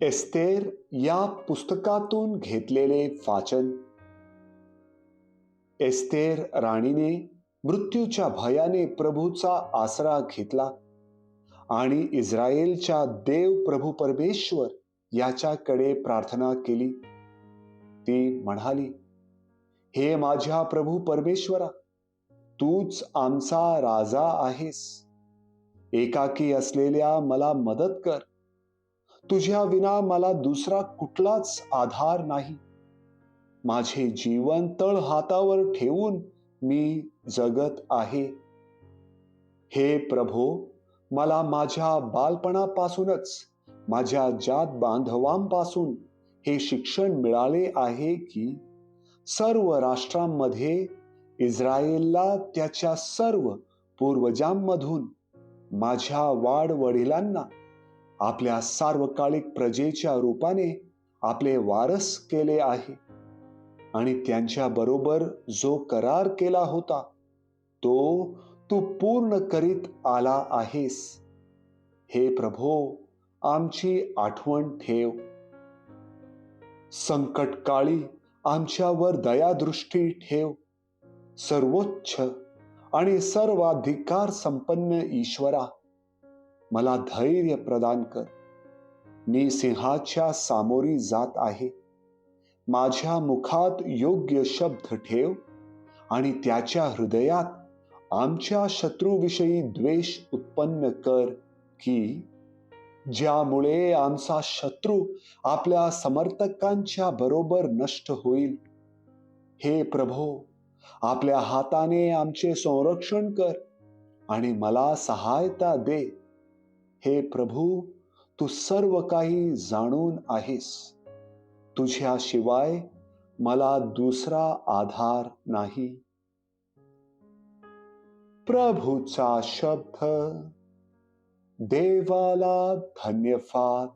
Esther या पुस्तकातून घेतलेले वाचन. एस्तेर राणीने मृत्यूच्या भयाने प्रभूचा आसरा घेतला आणि इस्रायेलच्या देव प्रभू परमेश्वर याच्याकडे प्रार्थना केली. ती म्हणाली, हे माझ्या प्रभू परमेश्वरा, तूच आमचा राजा आहेस. एकाकी असलेल्या मला मदत कर. तुझ्या विना मला दुसरा कुठलाच आधार नाही. माझे जीवन तळ हातावर ठेवून मी जगत आहे. हे प्रभो, मला माझ्या बालपणापासूनच माझ्या जात बांधवांपासून हे शिक्षण मिळाले आहे की सर्व राष्ट्रांमध्ये इस्रायेलला त्याच्या सर्व पूर्वजांमधून माझ्या वाडवडिलांना आपल्या सार्वकालिक प्रजेच्या रूपाने आपले वारस केले आहे आणि त्यांच्या बरोबर जो करार केला होता तो तू पूर्ण करीत आला आहेस. हे प्रभो, आमची आठवण ठेव. संकटकाळी आमच्यावर दयादृष्टी ठेव. सर्वोच्च आणि सर्वाधिकार संपन्न ईश्वरा, मला धैर्य प्रदान कर. मी सिंहाच्या सामोरी जात आहे. माझ्या मुखात योग्य शब्द ठेव आणि त्याच्या हृदयात आमच्या शत्रूविषयी द्वेष उत्पन्न कर की ज्यामुळे आमचा शत्रू आपल्या समर्थकांच्या बरोबर नष्ट होईल. हे प्रभो, आपल्या हाताने आमचे संरक्षण कर आणि मला सहायता दे. हे प्रभू, तू सर्व काही जाणून आहेस. तुझ्याशिवाय मला दुसरा आधार नाही. प्रभूचा शब्द. देवाला धन्यवाद.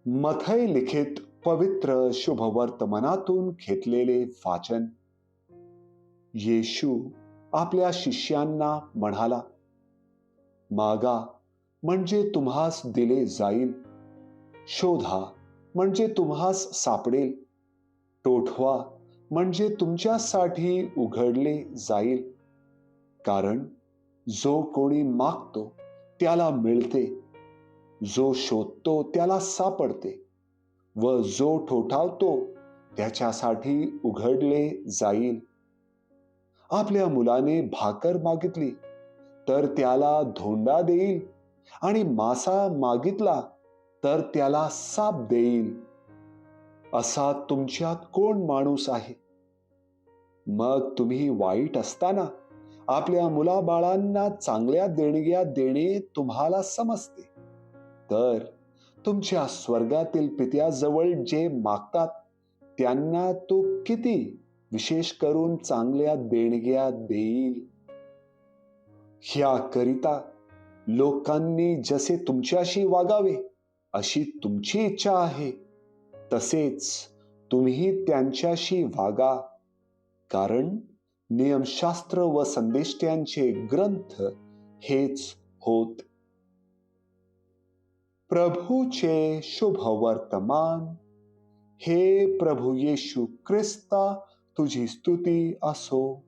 मथई लिखित पवित्र शुभवर्तमानातून घेतलेले वाचन. येशू आपल्या शिष्यांना म्हणाला, मागा म्हणजे तुम्हास दिले जाईल. शोधा म्हणजे तुम्हास सापडेल. टोठवा म्हणजे तुमच्यासाठी उघडले जाईल. कारण जो कोणी मागतो त्याला मिळते, जो शोधतो त्याला सापडते व जो ठोठावतो त्याच्यासाठी उघडले जाईल. आपल्या मुलाने भाकर मागितली तर त्याला धोंडा देईल आणि मासा मागितला तर त्याला साप देईल. असा तुमच्यात कोण माणूस आहे? मग तुम्ही वाईट असताना आपल्या मुलाबाळांना चांगल्या देणग्या देणे तुम्हाला समजते, तर तुमच्या स्वर्गातील पित्याजवळ जे मागतात त्यांना तो किती विशेष करून चांगल्या देणग्या देईल. ह्याकरिता लोकांनी जसे तुमच्याशी वागावे अशी तुमची इच्छा आहे, तसेच तुम्ही त्यांच्याशी वागा. कारण नियमशास्त्र व संदेष्ट्यांचे ग्रंथ हेच होत. प्रभूचे शुभवर्तमान. हे प्रभू येशू ख्रिस्ता, तुझी स्तुती असो.